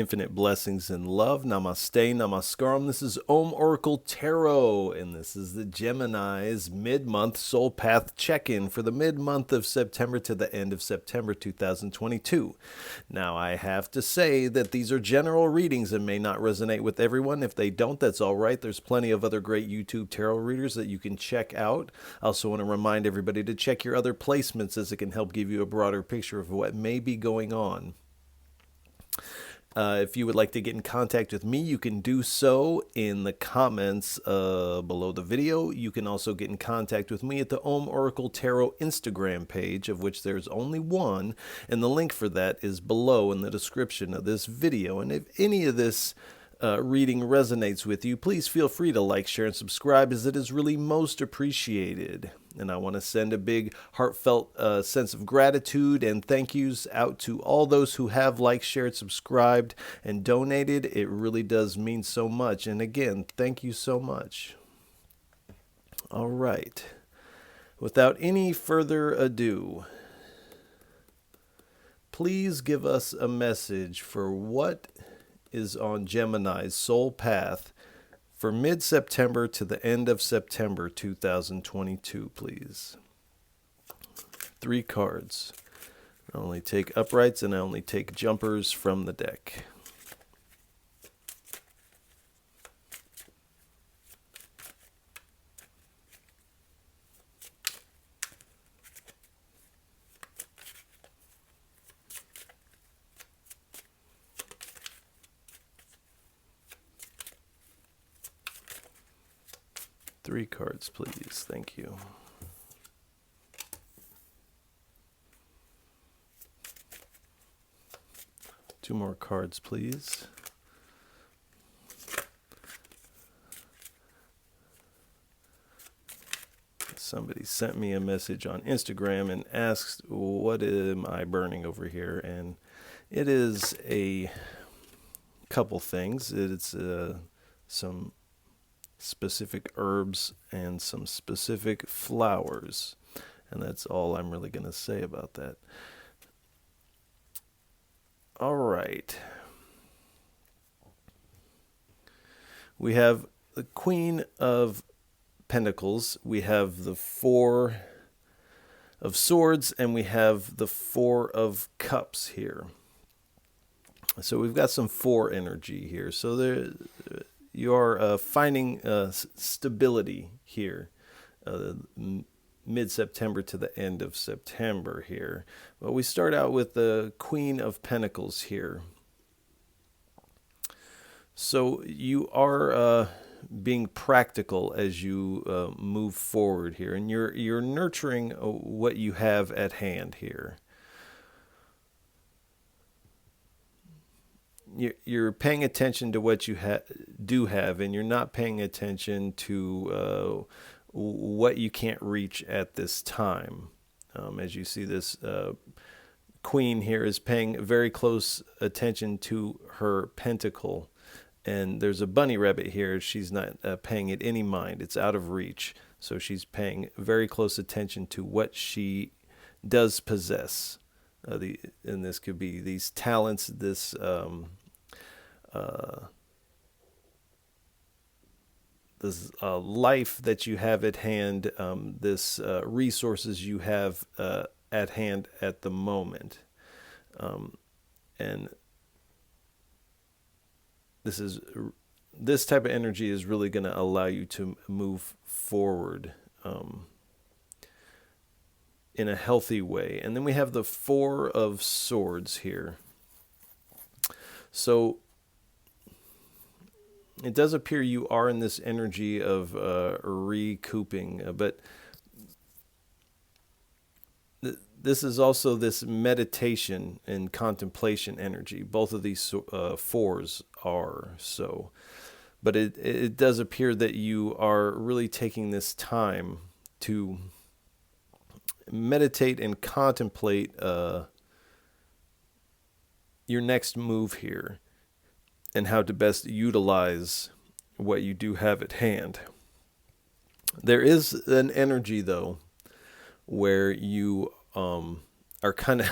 infinite blessings and love. Namaste, namaskaram. This is Om Oracle Tarot, and this is the Gemini's mid-month soul path check-in for the mid-month of September to the end of September 2022. Now, I have to say that these are general readings and may not resonate with everyone. If they don't, that's all right. There's plenty of other great YouTube tarot readers that you can check out. I also want to remind everybody to check your other placements, as it can help give you a broader picture of what may be going on. If you would like to get in contact with me, you can do so in the comments below the video. You can also get in contact with me at the Om Oracle Tarot Instagram page, of which there's only one, and the link for that is below in the description of this video. And if any of this reading resonates with you, please feel free to like, share, and subscribe, as it is really most appreciated. And I want to send a big heartfelt sense of gratitude and thank yous out to all those who have liked, shared, subscribed, and donated. It really does mean so much. And again, thank you so much. All right. Without any further ado, please give us a message for what is on Gemini's soul path for mid-September to the end of September 2022, please. 3 cards. I only take uprights and I only take jumpers from the deck. Three cards, please. Thank you. Two more cards, please. Somebody sent me a message on Instagram and asked, what am I burning over here? And it is a couple things. It's some specific herbs and some specific flowers, and that's all I'm really going to say about that. All right, we have the Queen of Pentacles, we have the Four of Swords, and we have the Four of Cups here. So we've got some 4 energy here. So there you're finding stability here, mid-September to the end of September here. Well, we start out with the Queen of Pentacles here. So you are being practical as you move forward here, and you're nurturing what you have at hand here. You're paying attention to what you do have, and you're not paying attention to what you can't reach at this time. As you see, this queen here is paying very close attention to her pentacle, and there's a bunny rabbit here. She's not paying it any mind. It's out of reach, so she's paying very close attention to what she does possess. And this could be these talents, this life that you have at hand, this resources you have at hand at the moment, and this type of energy is really going to allow you to move forward in a healthy way. And then we have the Four of Swords here. So it does appear you are in this energy of recouping, but this is also this meditation and contemplation energy. Both of these fours are so. But it does appear that you are really taking this time to meditate and contemplate your next move here and how to best utilize what you do have at hand. There is an energy, though, where you are kind of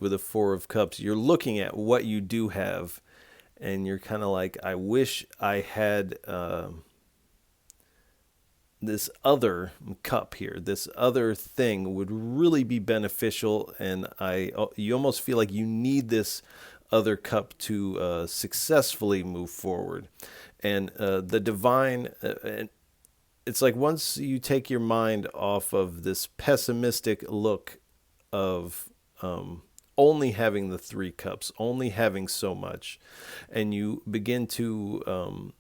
with a Four of Cups, you're looking at what you do have, and you're kind of like, I wish I had this other cup here. This other thing would really be beneficial, and you almost feel like you need this other cup to successfully move forward. And the divine, it's like once you take your mind off of this pessimistic look of only having the three cups, only having so much, and you begin to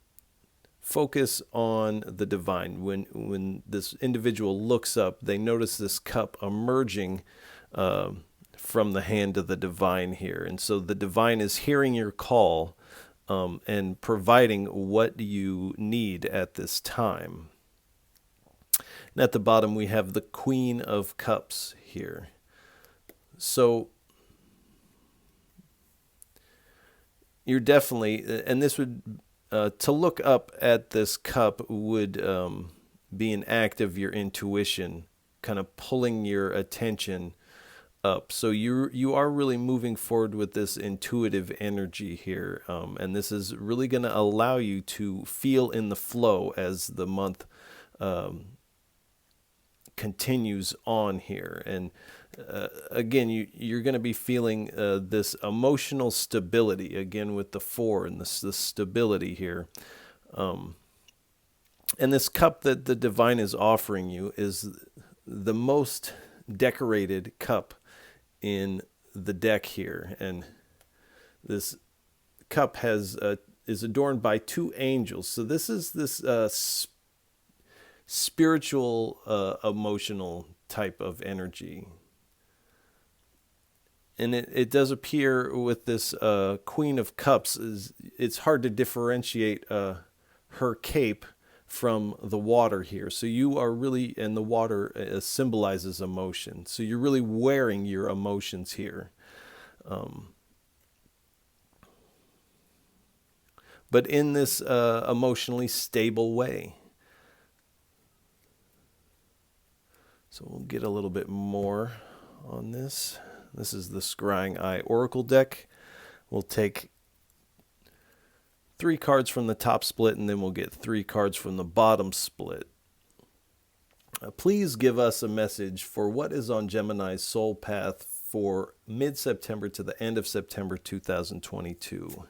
focus on the divine. When this individual looks up, they notice this cup emerging from the hand of the divine here. And so the divine is hearing your call and providing what you need at this time. And at the bottom, we have the Queen of Cups here. So you're definitely, and this would, to look up at this cup would be an act of your intuition, kind of pulling your attention up. So you are really moving forward with this intuitive energy here, and this is really going to allow you to feel in the flow as the month continues on here. And again, you're going to be feeling this emotional stability, again with the four and this stability here. And this cup that the divine is offering you is the most decorated cup in the deck here. And this cup is adorned by two angels. So this is this spiritual, emotional type of energy. And it does appear with this Queen of Cups, it's hard to differentiate her cape from the water here. So you are really, and the water symbolizes emotion. So you're really wearing your emotions here. But in this emotionally stable way. So we'll get a little bit more on this. This is the Scrying Eye Oracle deck. We'll take 3 cards from the top split, and then we'll get 3 cards from the bottom split. Please give us a message for what is on Gemini's soul path for mid-September to the end of September 2022.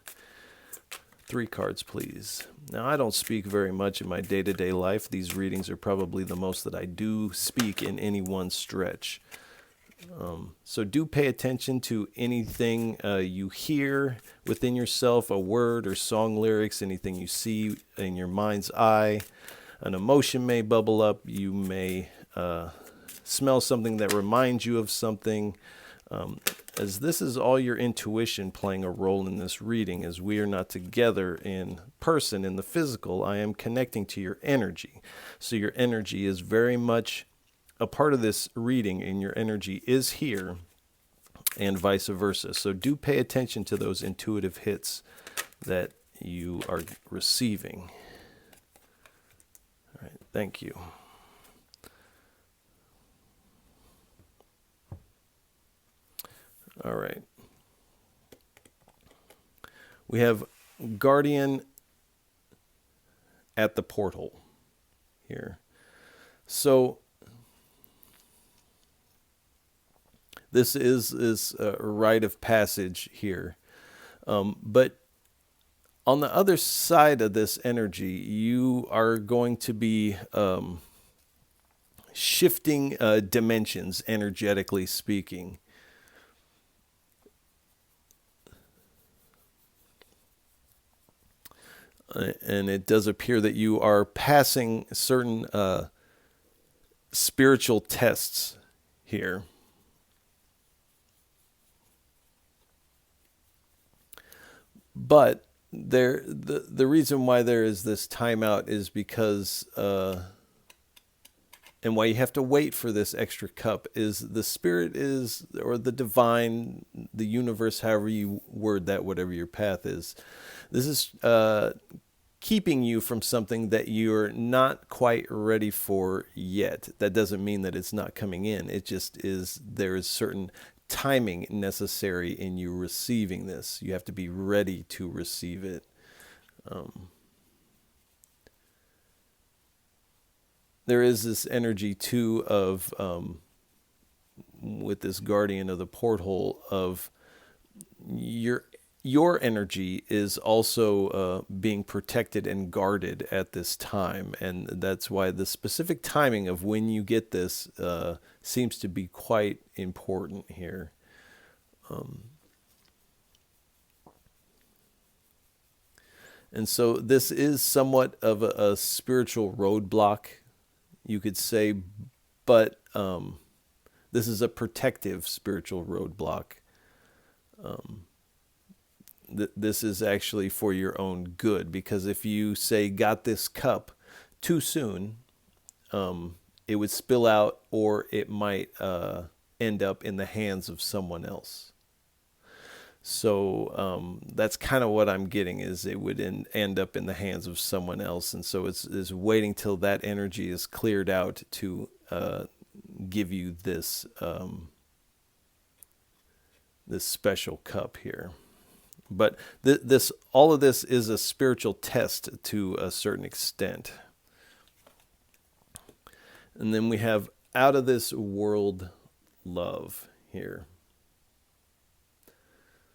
3 cards, please. Now, I don't speak very much in my day-to-day life. These readings are probably the most that I do speak in any one stretch. So do pay attention to anything you hear within yourself, a word or song lyrics, anything you see in your mind's eye. An emotion may bubble up. You may smell something that reminds you of something. As this is all your intuition playing a role in this reading, as we are not together in person in the physical, I am connecting to your energy. So your energy is very much a part of this reading, and your energy is here, and vice versa. So do pay attention to those intuitive hits that you are receiving. All right, thank you. All right. We have Guardian at the portal here. So this is a rite of passage here. But on the other side of this energy, you are going to be shifting dimensions, energetically speaking. And it does appear that you are passing certain spiritual tests here. But the reason why there is this timeout is because, and why you have to wait for this extra cup is the spirit is, or the divine, the universe, however you word that, whatever your path is. This is keeping you from something that you're not quite ready for yet. That doesn't mean that it's not coming in. It just is, there is certain timing necessary in you receiving this. You have to be ready to receive it. There is this energy too of with this guardian of the porthole of your energy is also being protected and guarded at this time, and that's why the specific timing of when you get this seems to be quite important here. And so this is somewhat of a spiritual roadblock, you could say, but this is a protective spiritual roadblock. This is actually for your own good, because if you say got this cup too soon, it would spill out, or it might end up in the hands of someone else. So that's kind of what I'm getting, is it would end up in the hands of someone else. And so it's waiting till that energy is cleared out to give you this this special cup here. But all of this is a spiritual test to a certain extent. And then we have out of this world love here.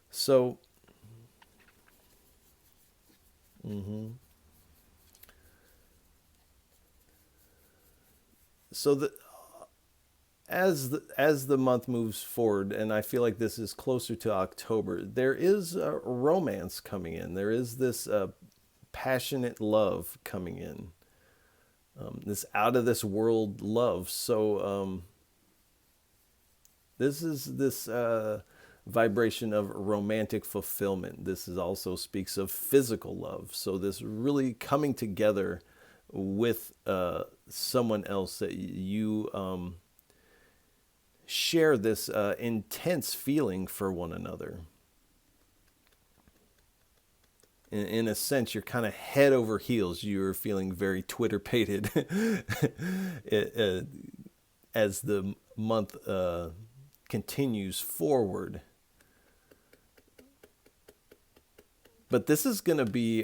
So, so as the month moves forward, and I feel like this is closer to October, there is a romance coming in. There is this passionate love coming in. This out of this world love. So this is this vibration of romantic fulfillment. This is also speaks of physical love. So this really coming together with someone else that you share this intense feeling for one another. In a sense, you're kind of head over heels. You're feeling very Twitter-pated as the month continues forward. But this is going to be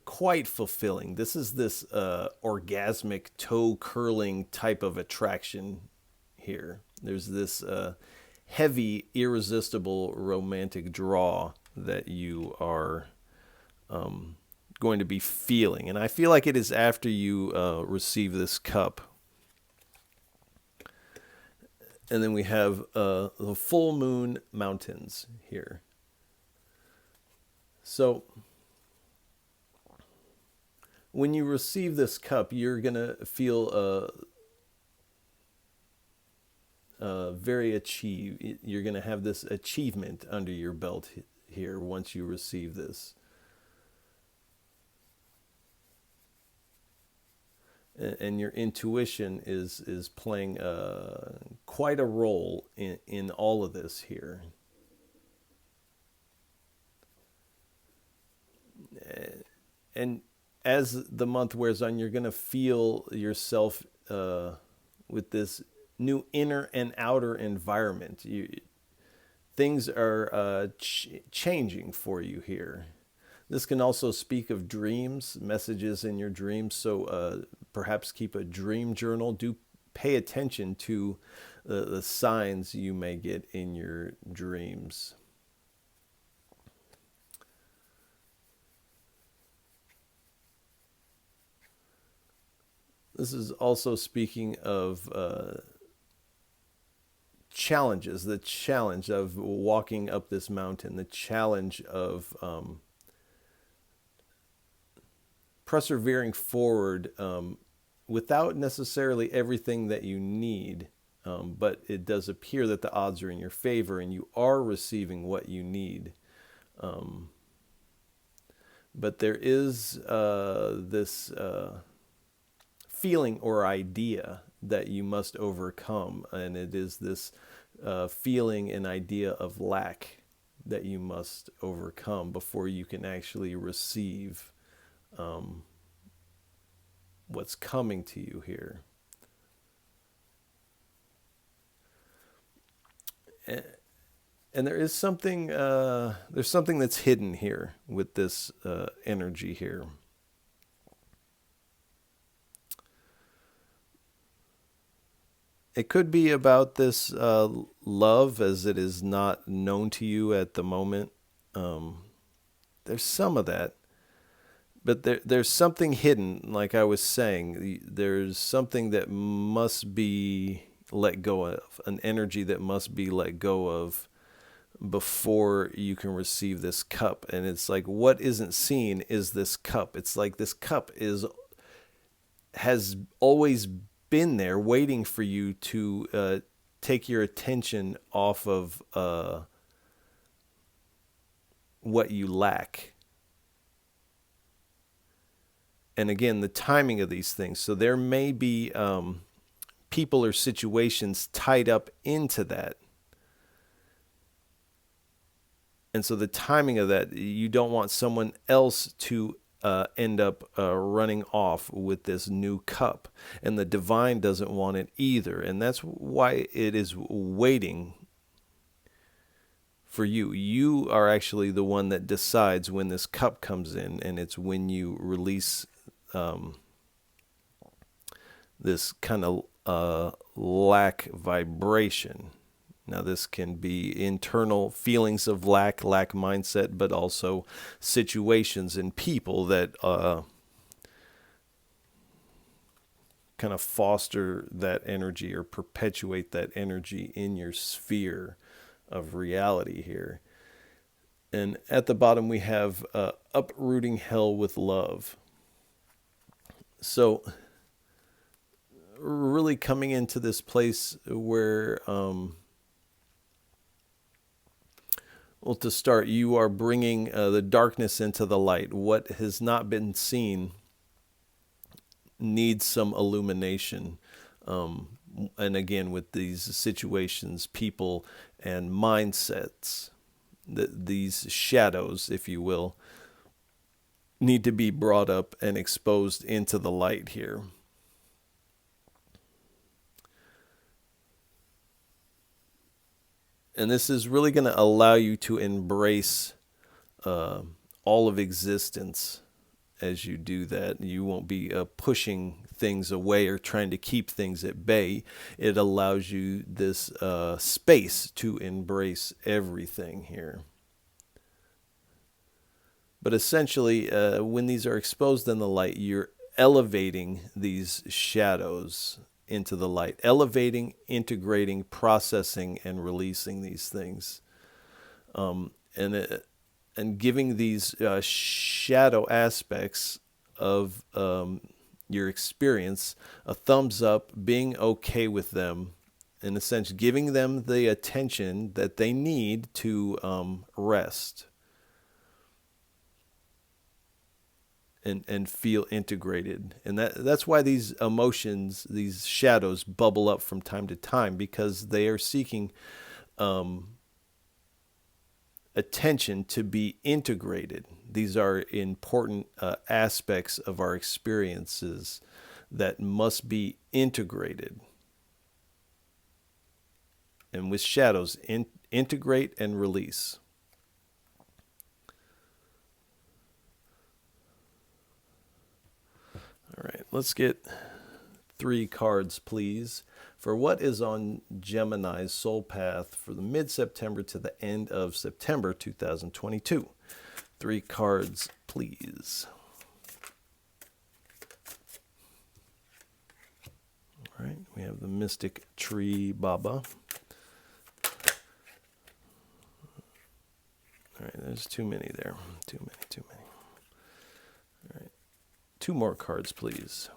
quite fulfilling. This is this orgasmic, toe-curling type of attraction here. There's this heavy, irresistible romantic draw that you are going to be feeling. And I feel like it is after you receive this cup. And then we have the full moon mountains here. So when you receive this cup, you're going to feel very achieved. You're going to have this achievement under your belt here once you receive this. And your intuition is playing quite a role in all of this here. And as the month wears on, you're going to feel yourself with this new inner and outer environment. Things are changing for you here. This can also speak of dreams, messages in your dreams. So perhaps keep a dream journal. Do pay attention to the signs you may get in your dreams. This is also speaking of challenges, the challenge of walking up this mountain, the challenge of persevering forward without necessarily everything that you need, but it does appear that the odds are in your favor and you are receiving what you need. But there is this feeling or idea that you must overcome, and it is this feeling and idea of lack that you must overcome before you can actually receive what's coming to you here. And there's something that's hidden here with this energy here. It could be about this love as it is not known to you at the moment. There's some of that. But there's something hidden, like I was saying. There's something that must be let go of, an energy that must be let go of before you can receive this cup. And it's like what isn't seen is this cup. It's like this cup has always been there waiting for you to take your attention off of what you lack. And again, the timing of these things. So there may be people or situations tied up into that. And so the timing of that, you don't want someone else to end up running off with this new cup. And the divine doesn't want it either. And that's why it is waiting for you. You are actually the one that decides when this cup comes in, and it's when you release this kind of lack vibration. Now, this can be internal feelings of lack mindset, but also situations and people that kind of foster that energy or perpetuate that energy in your sphere of reality here. And at the bottom, we have uprooting hell with love. So really coming into this place where, well, to start, you are bringing the darkness into the light. What has not been seen needs some illumination. And again, with these situations, people, and mindsets, these shadows, if you will, need to be brought up and exposed into the light here. And this is really going to allow you to embrace all of existence as you do that. You won't be pushing things away or trying to keep things at bay. It allows you this space to embrace everything here. But essentially, when these are exposed in the light, you're elevating these shadows into the light, elevating, integrating, processing, and releasing these things, and giving these shadow aspects of your experience a thumbs up, being okay with them, in a sense, giving them the attention that they need to rest and feel integrated. And that's why these emotions, these shadows, bubble up from time to time, because they are seeking attention to be integrated. These are important aspects of our experiences that must be integrated. And with shadows, integrate and release. All right, let's get 3 cards, please, for what is on Gemini's soul path for the mid-September to the end of September 2022. 3 cards, please. All right, we have the Mystic Tree Baba. All right, there's too many there. Too many. All right. 2 more cards, please.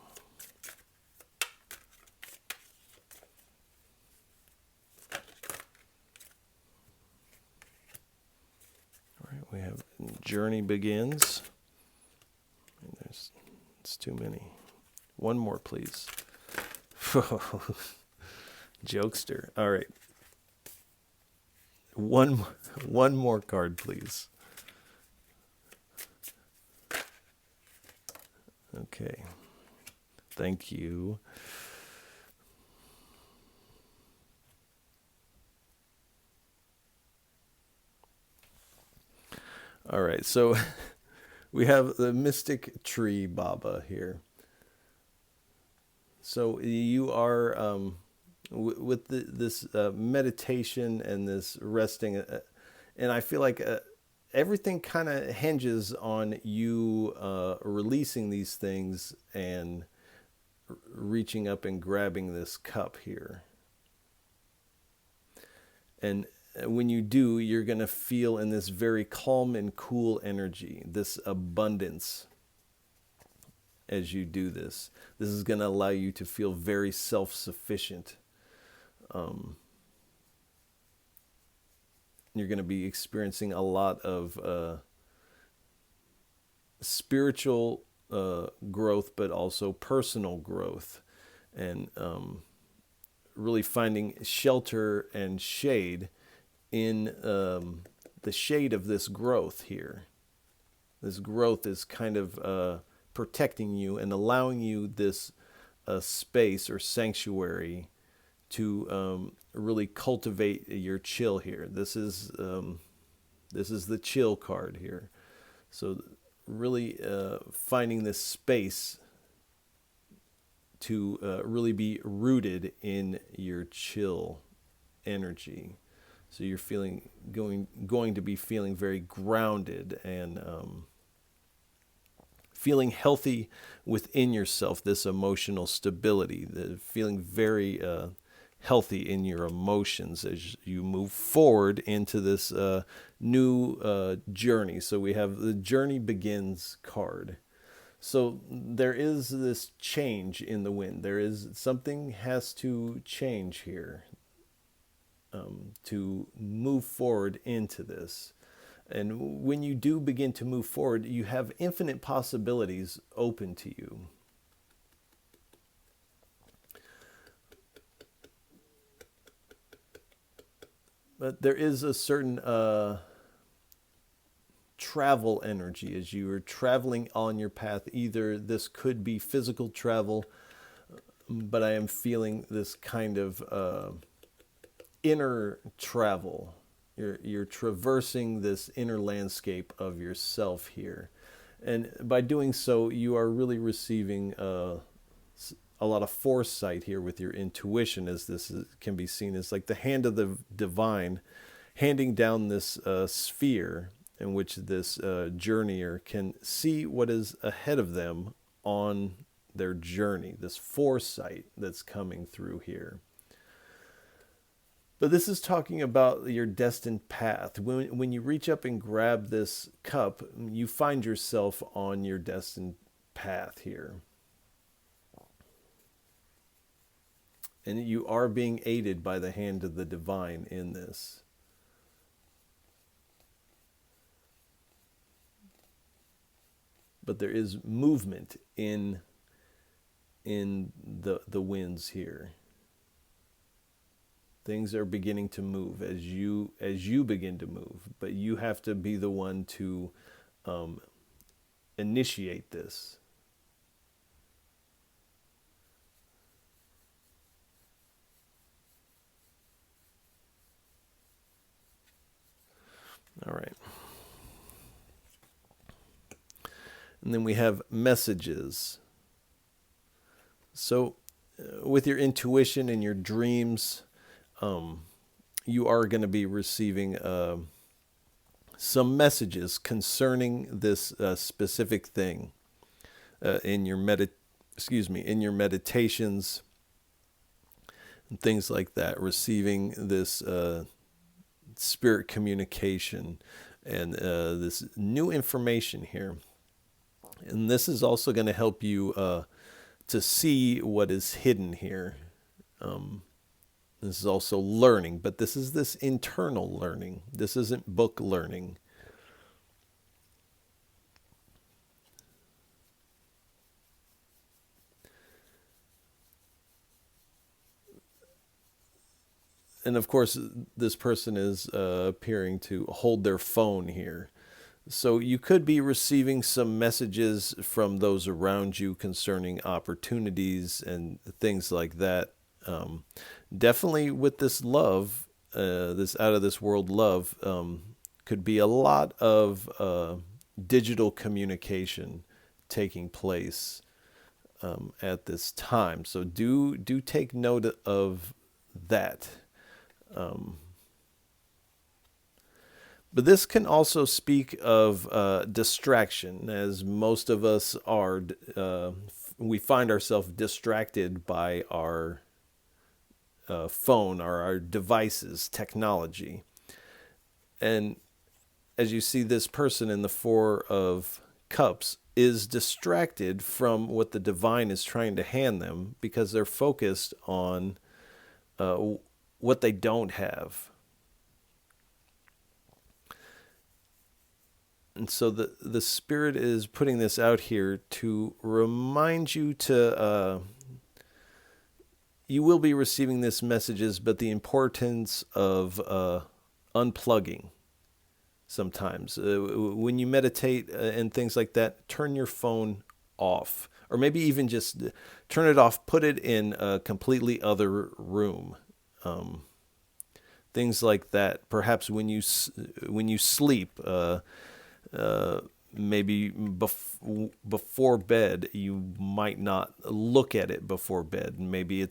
All right, we have Journey Begins. It's too many. 1 more, please. Jokester. All right. One more card, please. Okay. Thank you. All right, so we have the Mystic Tree Baba here. So you are with this meditation and this resting, and I feel like everything kind of hinges on you releasing these things and reaching up and grabbing this cup here. And when you do, you're going to feel in this very calm and cool energy, this abundance as you do this. This is going to allow you to feel very self-sufficient. You're going to be experiencing a lot of spiritual growth, but also personal growth, and really finding shelter and shade in the shade of this growth here. This growth is kind of protecting you and allowing you this space or sanctuary to really cultivate your chill here. This is the chill card here. So really finding this space to really be rooted in your chill energy. So you're going to be feeling very grounded and feeling healthy within yourself, this emotional stability, feeling very healthy in your emotions as you move forward into this new journey. So we have the Journey Begins card. So there is this change in the wind. There is something has to change here to move forward into this. And when you do begin to move forward, you have infinite possibilities open to you. But there is a certain travel energy as you are traveling on your path. Either this could be physical travel, but I am feeling this kind of inner travel. You're traversing this inner landscape of yourself here. And by doing so, you are really receiving a lot of foresight here with your intuition, as can be seen as like the hand of the divine handing down this sphere in which this journeyer can see what is ahead of them on their journey, this foresight that's coming through here. But this is talking about your destined path. When you reach up and grab this cup, you find yourself on your destined path here. And you are being aided by the hand of the divine in this. But there is movement in the winds here. Things are beginning to move as you begin to move, but you have to be the one to initiate this. All right. And then we have messages. So with your intuition and your dreams, you are going to be receiving some messages concerning this specific thing in your meditations and things like that. Receiving this spirit communication and this new information here. And this is also going to help you to see what is hidden here. This is also learning, but this is this internal learning. This isn't book learning. And of course, this person is appearing to hold their phone here. So you could be receiving some messages from those around you concerning opportunities and things like that. Definitely with this love, this out of this world love, could be a lot of digital communication taking place at this time. So do take note of that. But this can also speak of distraction, as most of us are. We find ourselves distracted by our phone or our devices, technology. And as you see, this person in the Four of Cups is distracted from what the divine is trying to hand them because they're focused on what they don't have. And so the Spirit is putting this out here to remind you to, you will be receiving these messages, but the importance of unplugging sometimes. When you meditate and things like that, turn your phone off. Or maybe even just turn it off, put it in a completely other room. Things like that. Perhaps when you sleep, maybe before bed, you might not look at it before bed. Maybe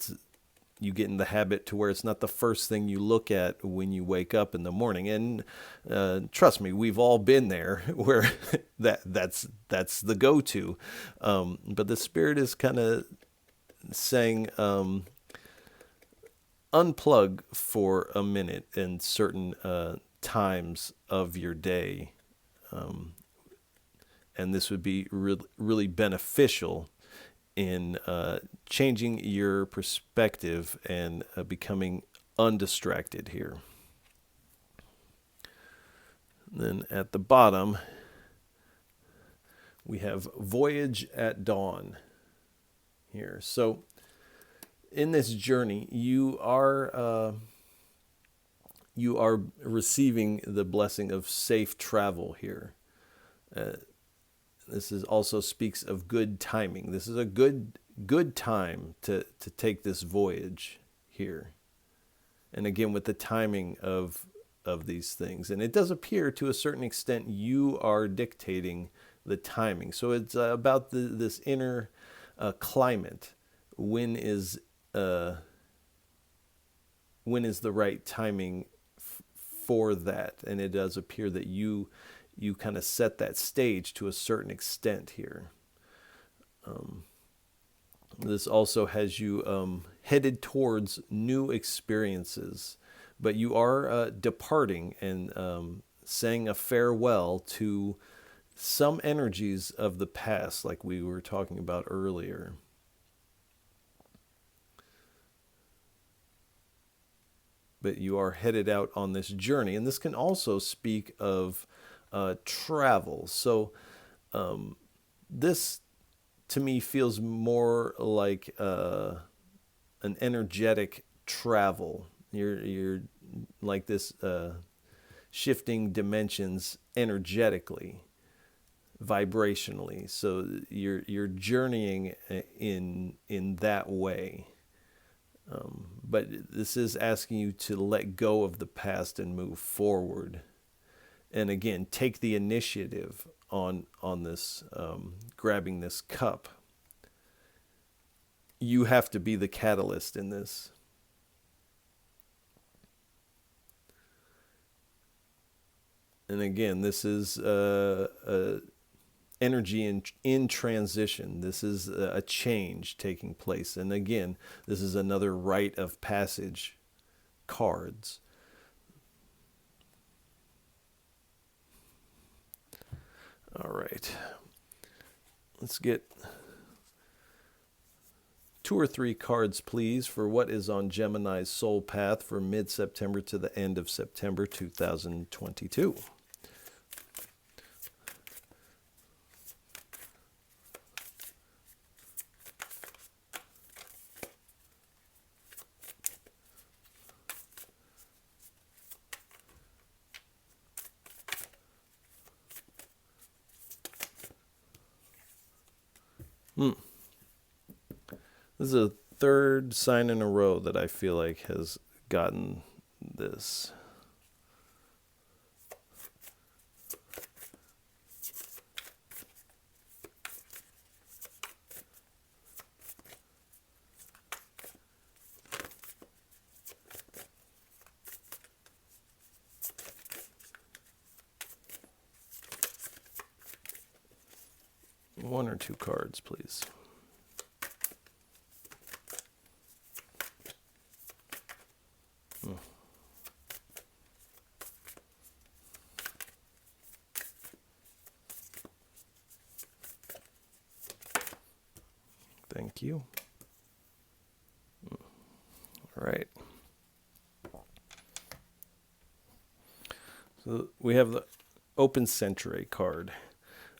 you get in the habit to where it's not the first thing you look at when you wake up in the morning. And trust me, we've all been there where that's the go-to. But the Spirit is kind of saying, unplug for a minute in certain times of your day. And this would be really beneficial in changing your perspective and becoming undistracted here. And then at the bottom, we have Voyage at Dawn here. So in this journey, you are receiving the blessing of safe travel here. This also speaks of good timing. This is a good time to take this voyage here. And again, with the timing of these things. And it does appear to a certain extent you are dictating the timing. So it's about this inner climate. When is the right timing for that? And it does appear that you kind of set that stage to a certain extent here. This also has you headed towards new experiences, but you are departing and saying a farewell to some energies of the past, like we were talking about earlier. But you are headed out on this journey, and this can also speak of travel. So this to me feels more like an energetic travel. You're like this shifting dimensions energetically, vibrationally. So you're journeying in that way. But this is asking you to let go of the past and move forward. And again, take the initiative on this, grabbing this cup. You have to be the catalyst in this. And again, this is energy in transition. This is a change taking place. And again, this is another rite of passage cards. All right, let's get 2 or 3 cards, please, for what is on Gemini's soul path for mid-September to the end of September 2022. This is a third sign in a row that I feel like has gotten this. 1 or 2 cards, please. Thank you. All right. So we have the Open Century card.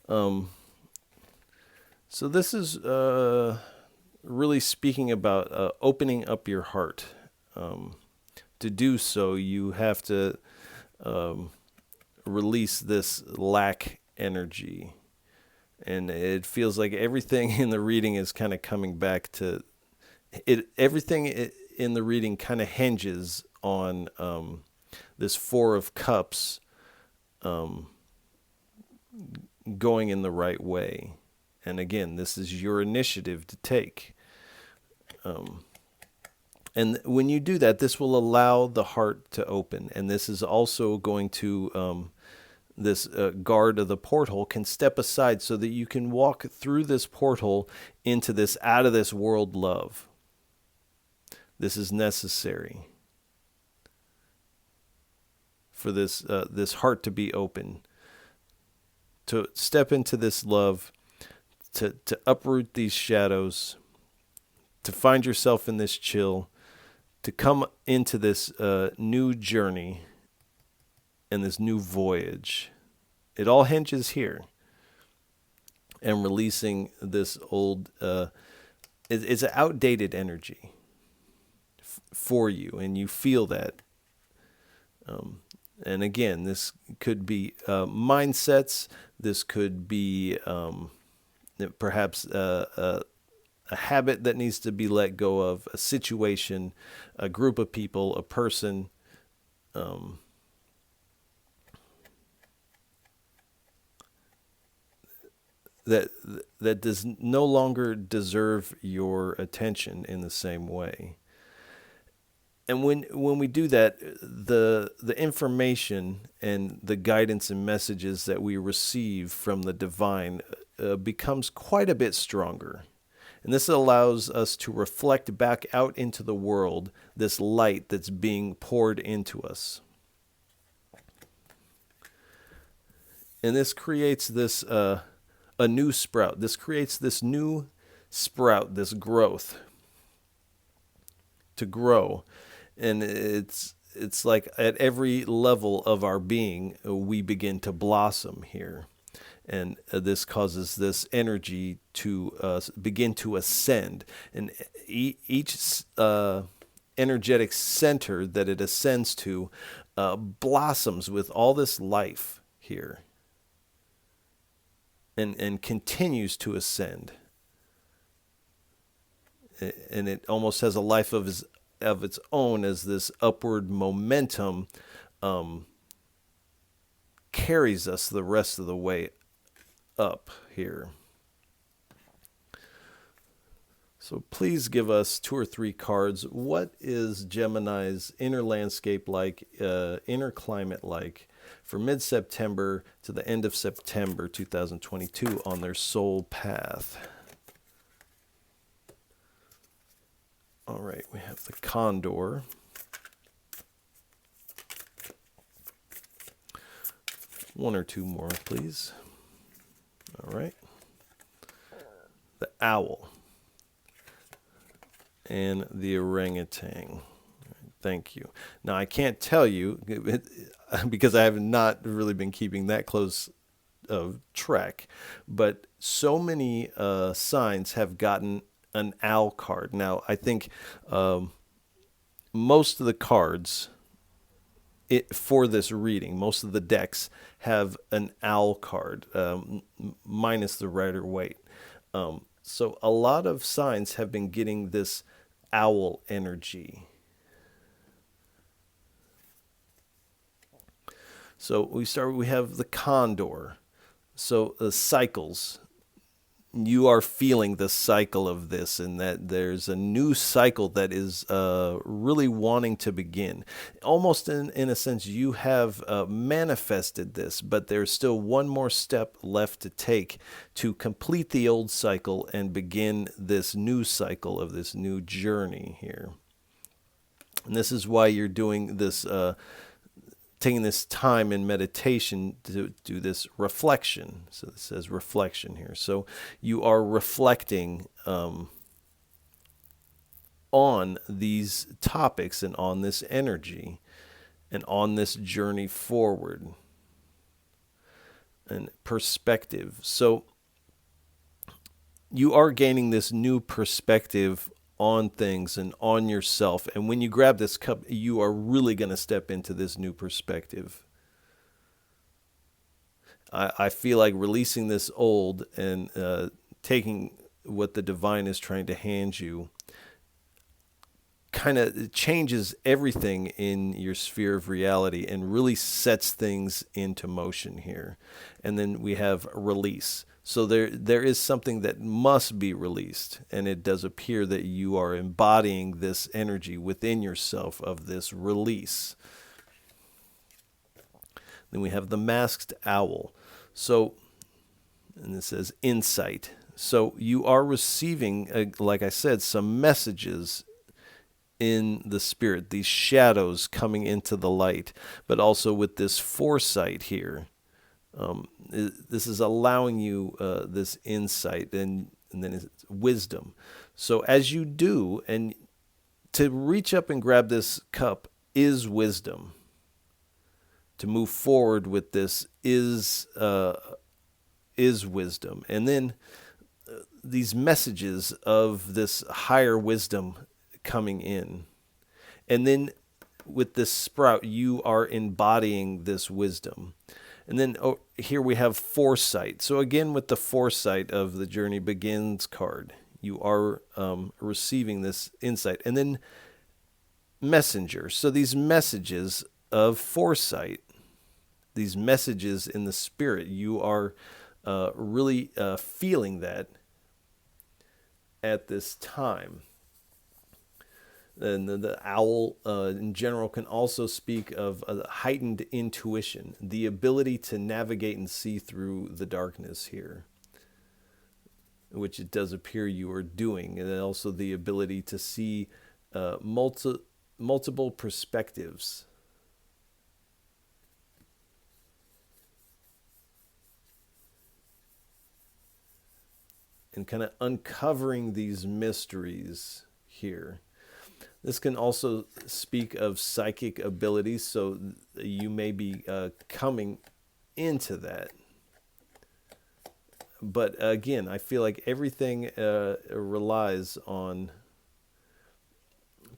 So this is really speaking about opening up your heart. To do so, you have to release this lack energy. And it feels like everything in the reading is kind of coming back to it. Everything in the reading kind of hinges on this 4 of Cups going in the right way. And again, this is your initiative to take. And when you do that, this will allow the heart to open. And this is also going to... this guard of the porthole can step aside so that you can walk through this porthole into this out of this world love. This is necessary for this heart to be open, to step into this love, to uproot these shadows, to find yourself in this chill, to come into this new journey and this new voyage. It all hinges here. And releasing this old, it's an outdated energy for you, and you feel that. And again, this could be mindsets. This could be perhaps a habit that needs to be let go of, a situation, a group of people, a person. That does no longer deserve your attention in the same way. And when we do that, the information and the guidance and messages that we receive from the divine becomes quite a bit stronger. And this allows us to reflect back out into the world this light that's being poured into us. And this creates this a new sprout. This creates this new sprout, this growth to grow. And it's like at every level of our being, we begin to blossom here. And this causes this energy to begin to ascend. And each energetic center that it ascends to blossoms with all this life here. And continues to ascend. And it almost has a life of its own as this upward momentum carries us the rest of the way up here. So please give us 2 or 3 cards. What is Gemini's inner landscape like, inner climate like, for mid-September to the end of September 2022 on their soul path? All right, we have the Condor. One or two more, please. All right. The Owl. And the Orangutan. Thank you. Now, I can't tell you, because I have not really been keeping that close of track, but so many signs have gotten an owl card. Now, I think most of the cards for this reading, most of the decks have an owl card, minus the Rider-Waite. So a lot of signs have been getting this owl energy. So we have the Condor. So cycles, you are feeling the cycle of this, and that there's a new cycle that is really wanting to begin. Almost in a sense, you have manifested this, but there's still one more step left to take to complete the old cycle and begin this new cycle of this new journey here. And this is why you're doing this, taking this time in meditation to do this reflection. So it says reflection here. So you are reflecting on these topics and on this energy and on this journey forward and perspective. So you are gaining this new perspective on things and on yourself. And when you grab this cup, you are really going to step into this new perspective. I feel like releasing this old and taking what the divine is trying to hand you kind of changes everything in your sphere of reality and really sets things into motion here. And then we have release. So there is something that must be released, and it does appear that you are embodying this energy within yourself of this release. Then we have the masked owl. So, and it says insight. So you are receiving, like I said, some messages in the spirit, these shadows coming into the light, but also with this foresight here. This is allowing you this insight, and then it's wisdom. So as you do, and to reach up and grab this cup is wisdom. To move forward with this is wisdom. And then these messages of this higher wisdom coming in. And then with this sprout, you are embodying this wisdom. And then here we have foresight. So again, with the foresight of the Journey Begins card, you are receiving this insight. And then messenger. So these messages of foresight, these messages in the spirit, you are really feeling that at this time. And the owl in general can also speak of a heightened intuition, the ability to navigate and see through the darkness here, which it does appear you are doing, and then also the ability to see multiple perspectives. And kind of uncovering these mysteries here. This can also speak of psychic abilities, so you may be coming into that. But again, I feel like everything relies on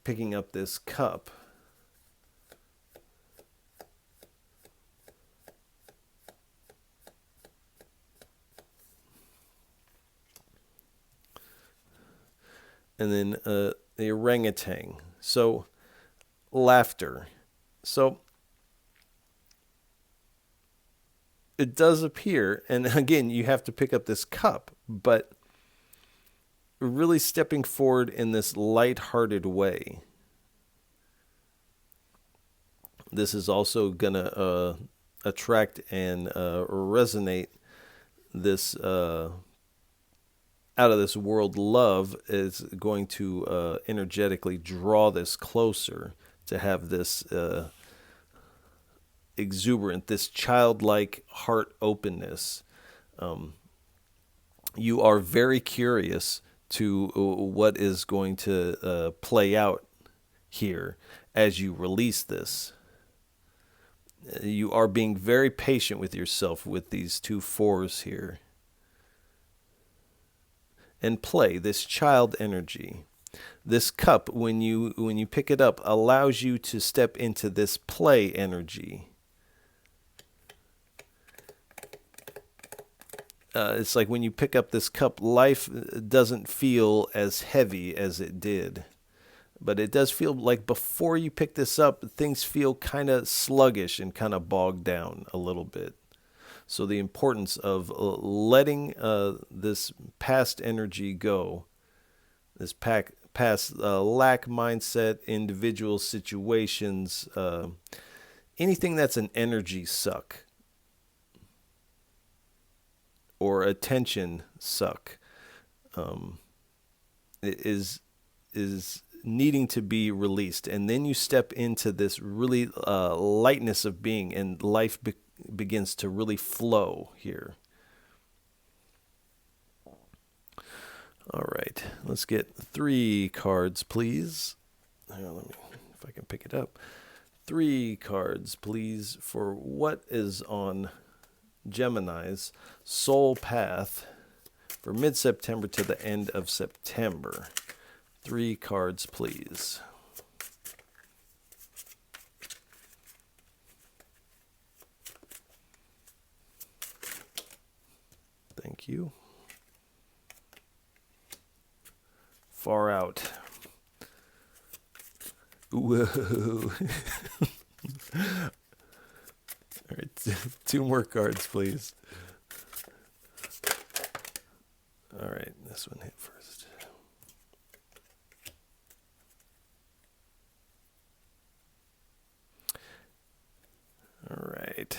picking up this cup. And then the orangutan. So laughter. So it does appear, and again, you have to pick up this cup, but really stepping forward in this lighthearted way. This is also going to attract and resonate this out of this world love is going to energetically draw this closer, to have this exuberant, this childlike heart openness. You are very curious to what is going to play out here as you release this. You are being very patient with yourself with these two fours here. And play this child energy. This cup, when you pick it up, allows you to step into this play energy. It's like when you pick up this cup, life doesn't feel as heavy as it did. But it does feel like before you pick this up, things feel kind of sluggish and kind of bogged down a little bit. So the importance of letting this past energy go, this past lack mindset, individual situations, anything that's an energy suck or attention suck, is needing to be released. And then you step into this really lightness of being, and life begins to really flow here. All right, let's get 3 cards, please. Hang on, let me, if I can pick it up. 3 cards, please, for what is on Gemini's soul path for mid-September to the end of September. 3 cards, please. Thank you. Far out. Whoa. All right, 2 more cards, please. All right, this one hit first. All right.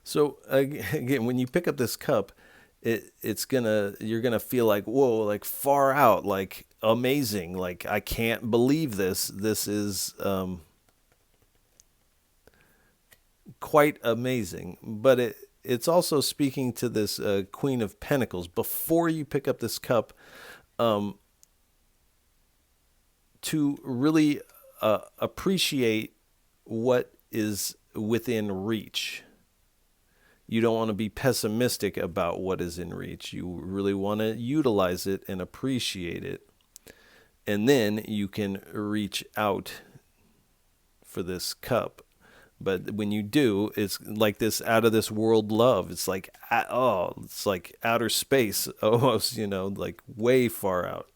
So again, when you pick up this cup, you're gonna feel like, whoa, like far out, like amazing, like I can't believe this. This is quite amazing. But it's also speaking to this Queen of Pentacles. Before you pick up this cup, to really appreciate what is within reach. You don't want to be pessimistic about what is in reach. You really want to utilize it and appreciate it. And then you can reach out for this cup. But when you do, it's like this out of this world love. It's like, it's like outer space almost, like way far out.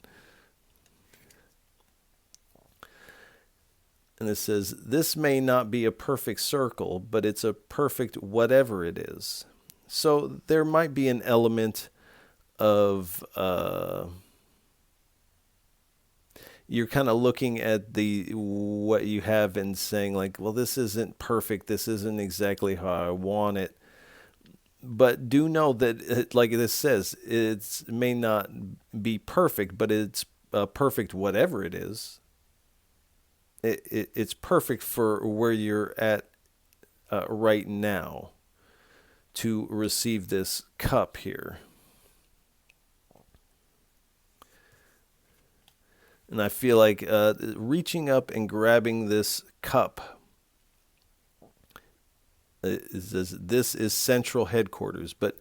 And it says, this may not be a perfect circle, but it's a perfect whatever it is. So there might be an element of, you're kind of looking at what you have and saying like, well, this isn't perfect. This isn't exactly how I want it. But do know that, like this says, it may not be perfect, but it's perfect whatever it is. It's perfect for where you're at right now to receive this cup here. And I feel like reaching up and grabbing this cup, this is central headquarters, but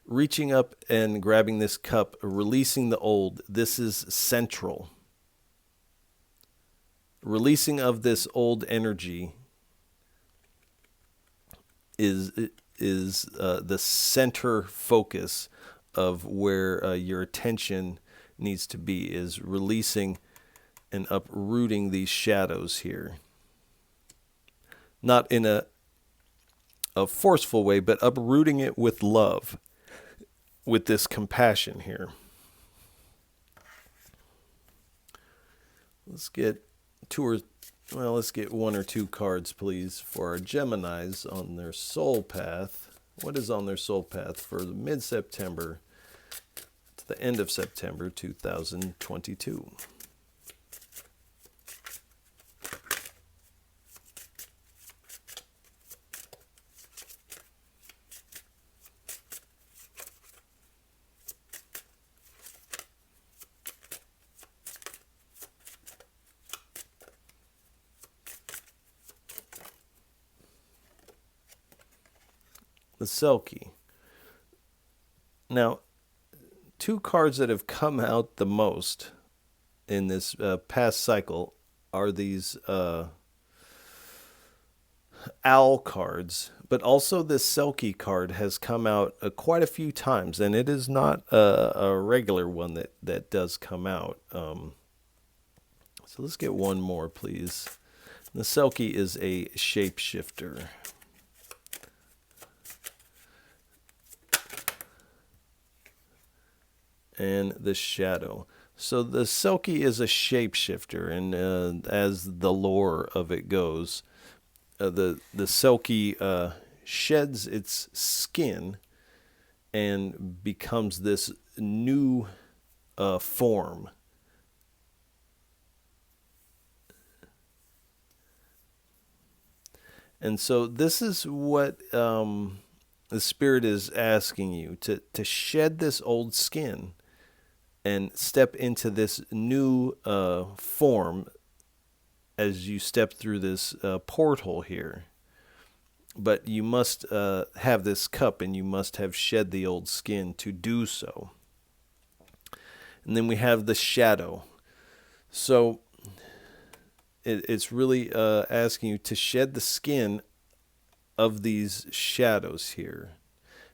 reaching up and grabbing this cup, releasing the old, this is central. Releasing of this old energy is the center focus of where your attention needs to be, is releasing and uprooting these shadows here. Not in a forceful way, but uprooting it with love, with this compassion here. Let's get let's get 1 or 2 cards, please, for our Geminis on their soul path. What is on their soul path for mid-September to the end of September 2022? The Selkie. Now, 2 cards that have come out the most in this past cycle are these owl cards, but also this Selkie card has come out quite a few times, and it is not a regular one that does come out. So let's get 1 more, please. The Selkie is a shapeshifter. and the shadow. So the Selkie is a shapeshifter, and as the lore of it goes, the Selkie sheds its skin and becomes this new form. And so this is what the Spirit is asking you to shed this old skin and step into this new form as you step through this portal here. But you must have this cup, and you must have shed the old skin to do so. And then we have the shadow. So it's really asking you to shed the skin of these shadows here.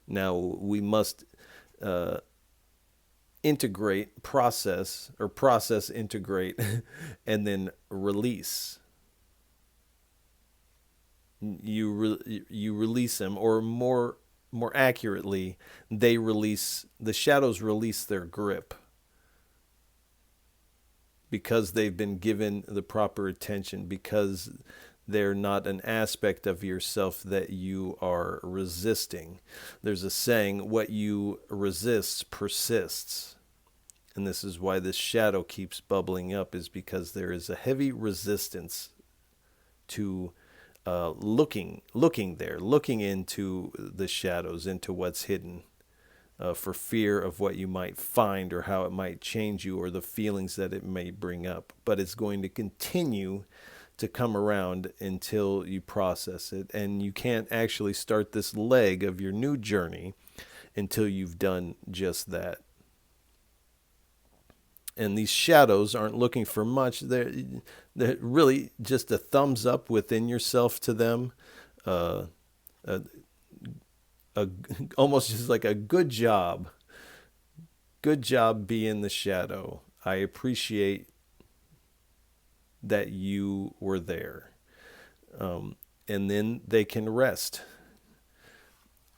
Now we must process, integrate, and then release. You release them, or more accurately, the shadows release their grip, because they've been given the proper attention, because they're not an aspect of yourself that you are resisting. There's a saying, what you resist persists. And this is why this shadow keeps bubbling up, is because there is a heavy resistance to looking into the shadows, into what's hidden, for fear of what you might find, or how it might change you, or the feelings that it may bring up. But it's going to continue to come around until you process it. And you can't actually start this leg of your new journey until you've done just that. And these shadows aren't looking for much. They're really just a thumbs up within yourself to them. Almost just like a good job. Good job being the shadow. I appreciate that you were there. And then they can rest.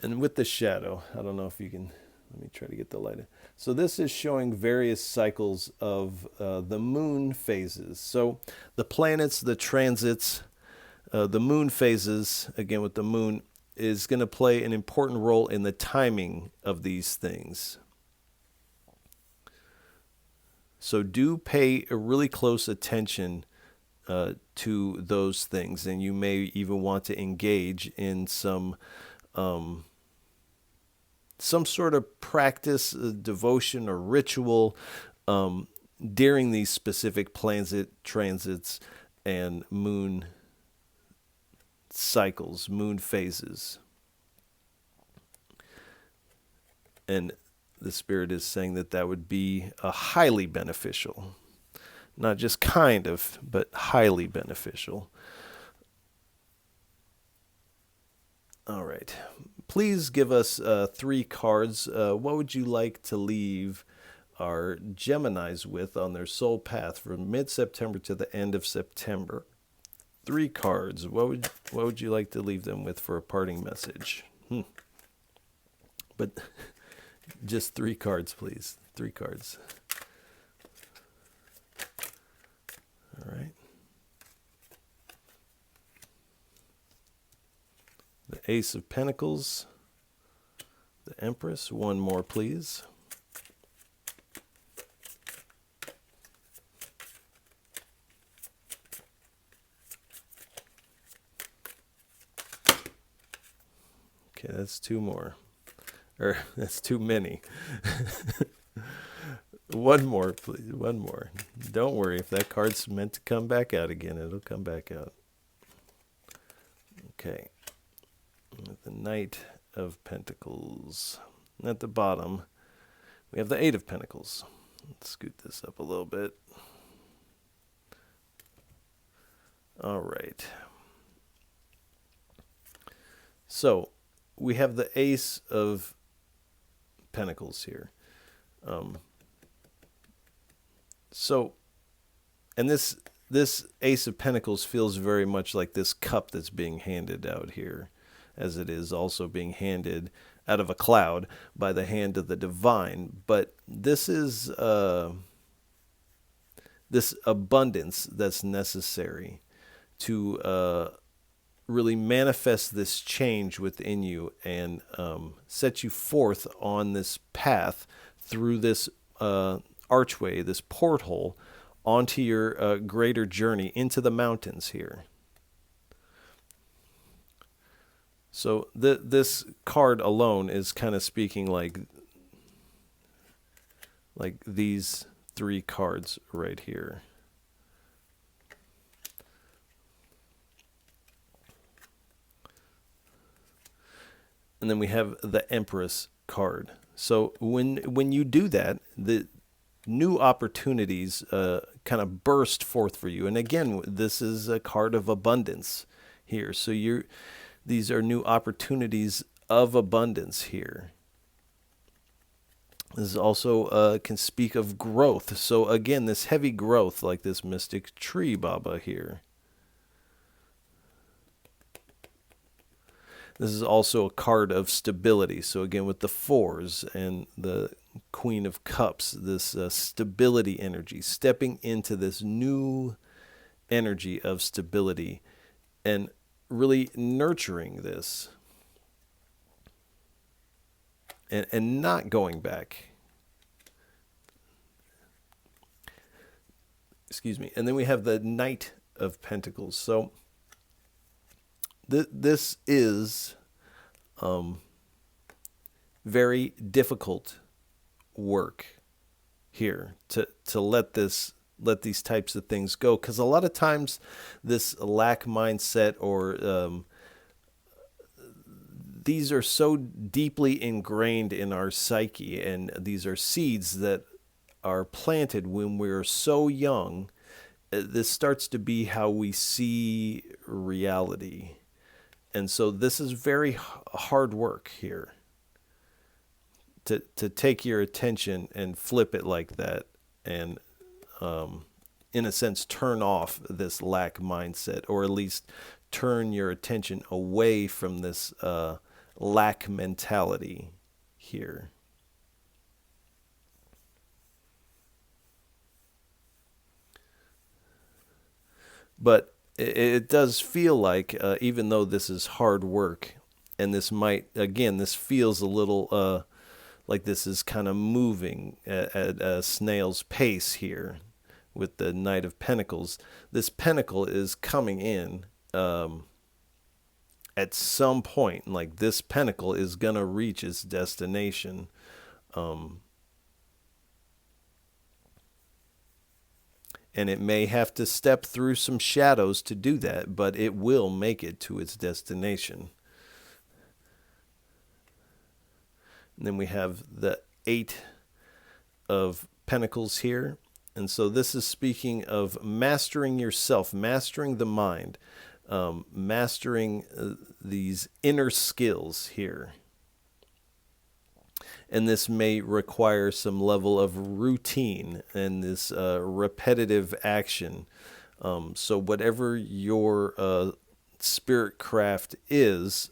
And with the shadow, I don't know if you can, let me try to get the light in. So this is showing various cycles of the moon phases. So the planets, the transits, the moon phases, again with the moon, is going to play an important role in the timing of these things. So do pay a really close attention to those things, and you may even want to engage in some sort of practice, devotion, or ritual during these specific transits, and moon cycles, moon phases. And the Spirit is saying that would be highly beneficial. Not just kind of, but highly beneficial. All right. Please give us 3 cards. What would you like to leave our Geminis with on their soul path from mid-September to the end of September? 3 cards. What would you like to leave them with for a parting message? But just 3 cards, please. 3 cards. All right. The Ace of Pentacles. The Empress. 1 more, please. Okay, that's 2 more. Or that's too many. 1 more, please. 1 more. Don't worry. If that card's meant to come back out again, it'll come back out. Okay. The Knight of Pentacles. At the bottom, we have the 8 of Pentacles. Let's scoot this up a little bit. All right. So, we have the Ace of Pentacles here. And this Ace of Pentacles feels very much like this cup that's being handed out here, as it is also being handed out of a cloud by the hand of the divine. But this is this abundance that's necessary to really manifest this change within you and set you forth on this path through this archway, this porthole, onto your greater journey into the mountains here. So this card alone is kind of speaking like these three cards right here. And then we have the Empress card. So when you do that, the new opportunities kind of burst forth for you. And again, this is a card of abundance here. So these are new opportunities of abundance here. This is also can speak of growth. So again, this heavy growth, like this mystic tree Baba here. This is also a card of stability. So again, with the fours and the Queen of Cups, this stability energy, stepping into this new energy of stability and really nurturing this and not going back. Excuse me. And then we have the Knight of Pentacles. So this is very difficult work here to let these types of things go, because a lot of times this lack mindset or these are so deeply ingrained in our psyche, and these are seeds that are planted when we're so young. This starts to be how we see reality. And so this is very hard work here to take your attention and flip it like that and, in a sense, turn off this lack mindset, or at least turn your attention away from this lack mentality here. But it does feel like, even though this is hard work, and this feels a little like this is kind of moving at a snail's pace here with the Knight of Pentacles. This pentacle is coming in at some point. Like, this pentacle is going to reach its destination. And it may have to step through some shadows to do that, but it will make it to its destination. And then we have the Eight of Pentacles here. And so this is speaking of mastering yourself, mastering the mind, mastering these inner skills here. And this may require some level of routine and this repetitive action. So whatever your spirit craft is,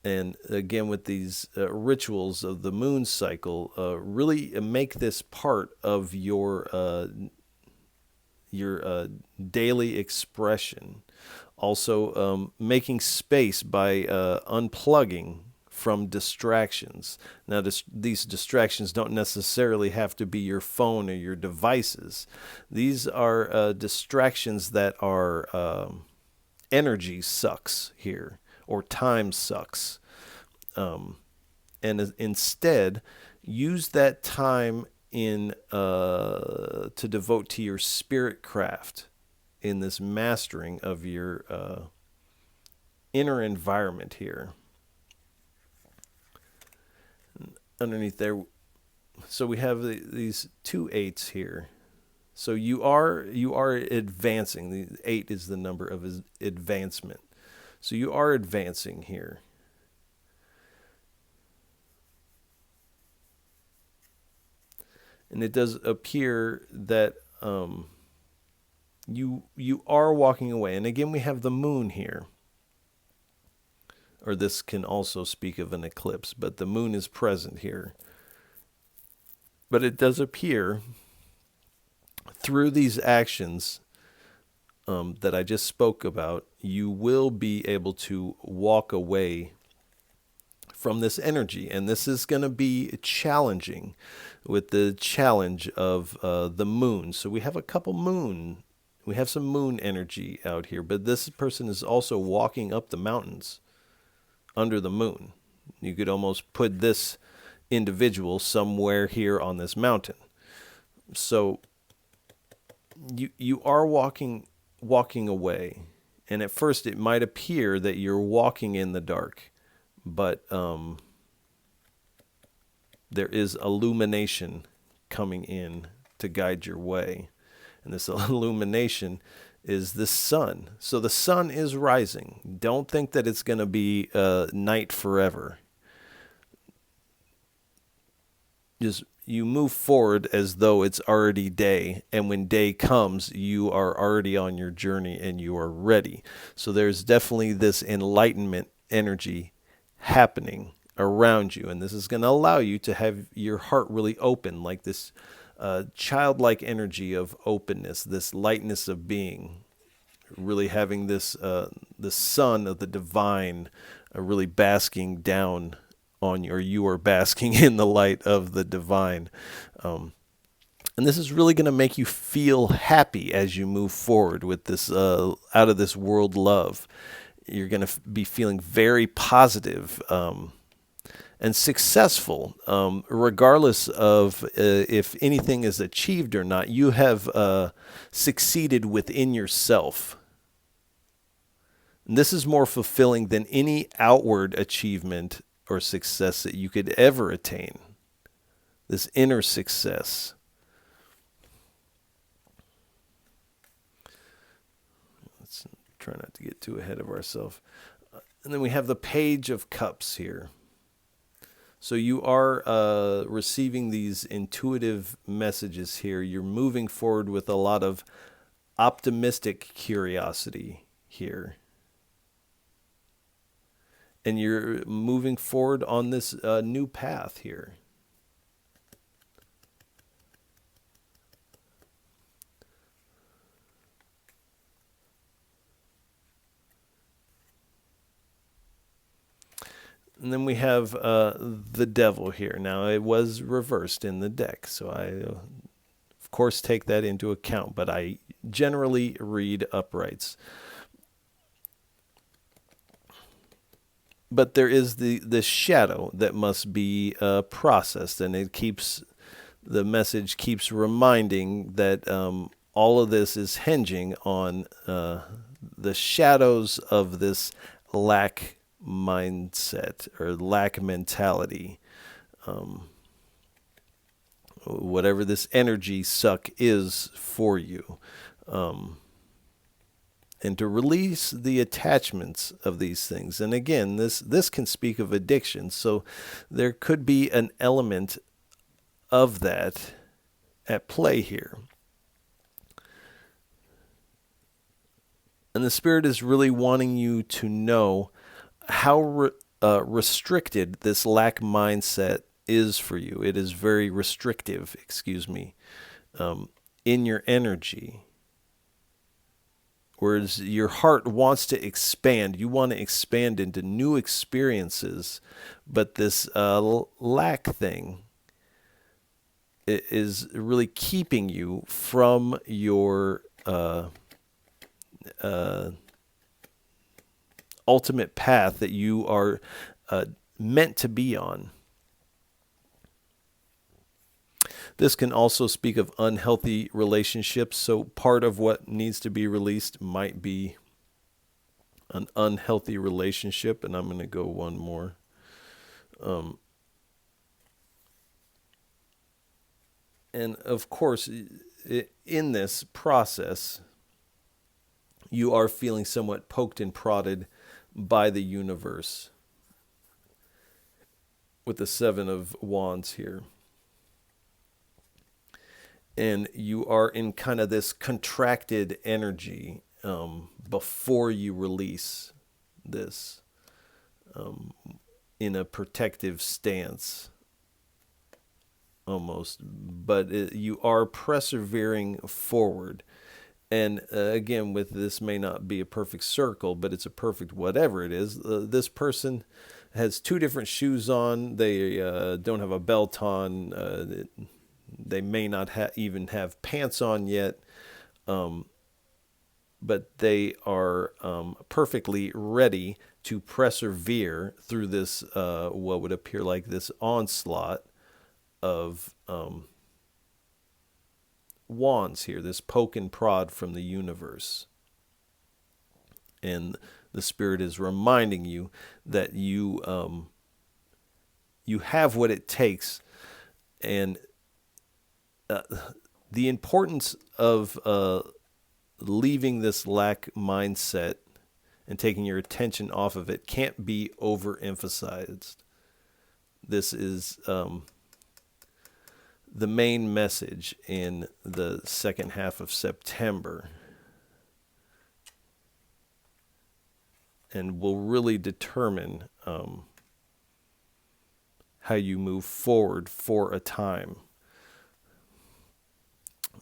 and again with these rituals of the moon cycle, really make this part of your daily expression. Also, making space by unplugging from distractions. Now, these distractions don't necessarily have to be your phone or your devices. These are distractions that are energy sucks here, or time sucks. And instead, use that time to devote to your spirit craft in this mastering of your inner environment here. Underneath there, so we have these two eights here. So you are advancing. The 8 is the number of advancement. So you are advancing here. And it does appear that you are walking away. And again, we have the moon here. or this can also speak of an eclipse, but the moon is present here. But it does appear through these actions that I just spoke about, you will be able to walk away from this energy. And this is going to be challenging with the challenge of the moon. So we have we have some moon energy out here, but this person is also walking up the mountains under the moon. You could almost put this individual somewhere here on this mountain. So you are walking away, and at first it might appear that you're walking in the dark, but there is illumination coming in to guide your way, and this illumination is the sun. So the sun is rising. Don't think that it's going to be night forever. Just you move forward as though it's already day, and when day comes, you are already on your journey and you are ready. So there's definitely this enlightenment energy happening around you, and this is going to allow you to have your heart really open, like this childlike energy of openness, this lightness of being, really having this the sun of the divine really basking down on you, or you are basking in the light of the divine. And this is really going to make you feel happy as you move forward with this out of this world love. You're going to be feeling very positive and successful, regardless of if anything is achieved or not. You have succeeded within yourself. And this is more fulfilling than any outward achievement or success that you could ever attain. This inner success. Let's try not to get too ahead of ourselves. And then we have the Page of Cups here. So you are receiving these intuitive messages here. You're moving forward with a lot of optimistic curiosity here. And you're moving forward on this new path here. And then we have the Devil here. Now, it was reversed in the deck, so I, of course, take that into account. But I generally read uprights. But there is the shadow that must be processed, and the message keeps reminding that all of this is hinging on the shadows of this lack mindset or lack mentality. Whatever this energy suck is for you. And to release the attachments of these things. And again, this can speak of addiction. So there could be an element of that at play here. And the Spirit is really wanting you to know how restricted this lack mindset is for you. It is very restrictive, in your energy. Whereas your heart wants to expand. You want to expand into new experiences. But this lack thing is really keeping you from your ultimate path that you are meant to be on. This can also speak of unhealthy relationships. So part of what needs to be released might be an unhealthy relationship. And I'm going to go one more. And of course, in this process, you are feeling somewhat poked and prodded by the universe with the Seven of Wands here. And you are in kind of this contracted energy before you release this. in a protective stance almost, but you are persevering forward. And again, with this may not be a perfect circle, but it's a perfect whatever it is. This person has two different shoes on. They don't have a belt on. They may not even have pants on yet. But they are perfectly ready to persevere through this, what would appear like this onslaught of wands here, this poke and prod from the universe. And the Spirit is reminding you that you have what it takes, and the importance of leaving this lack mindset and taking your attention off of it can't be overemphasized. This is the main message in the second half of September, and will really determine how you move forward for a time.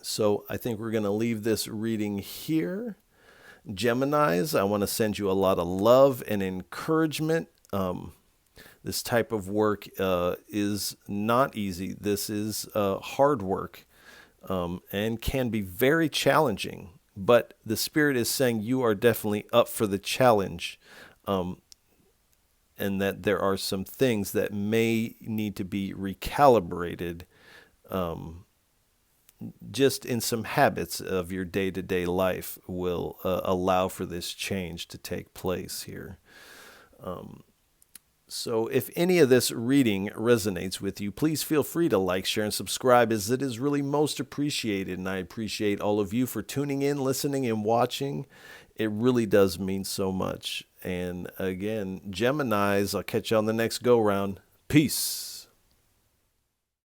So I think we're going to leave this reading here. Geminis, I want to send you a lot of love and encouragement. This type of work is not easy. This is hard work and can be very challenging. But the Spirit is saying you are definitely up for the challenge, and that there are some things that may need to be recalibrated just in some habits of your day-to-day life will allow for this change to take place here. So if any of this reading resonates with you, please feel free to like, share, and subscribe, as it is really most appreciated. And I appreciate all of you for tuning in, listening, and watching. It really does mean so much. And again, Geminis, I'll catch you on the next go-round. Peace.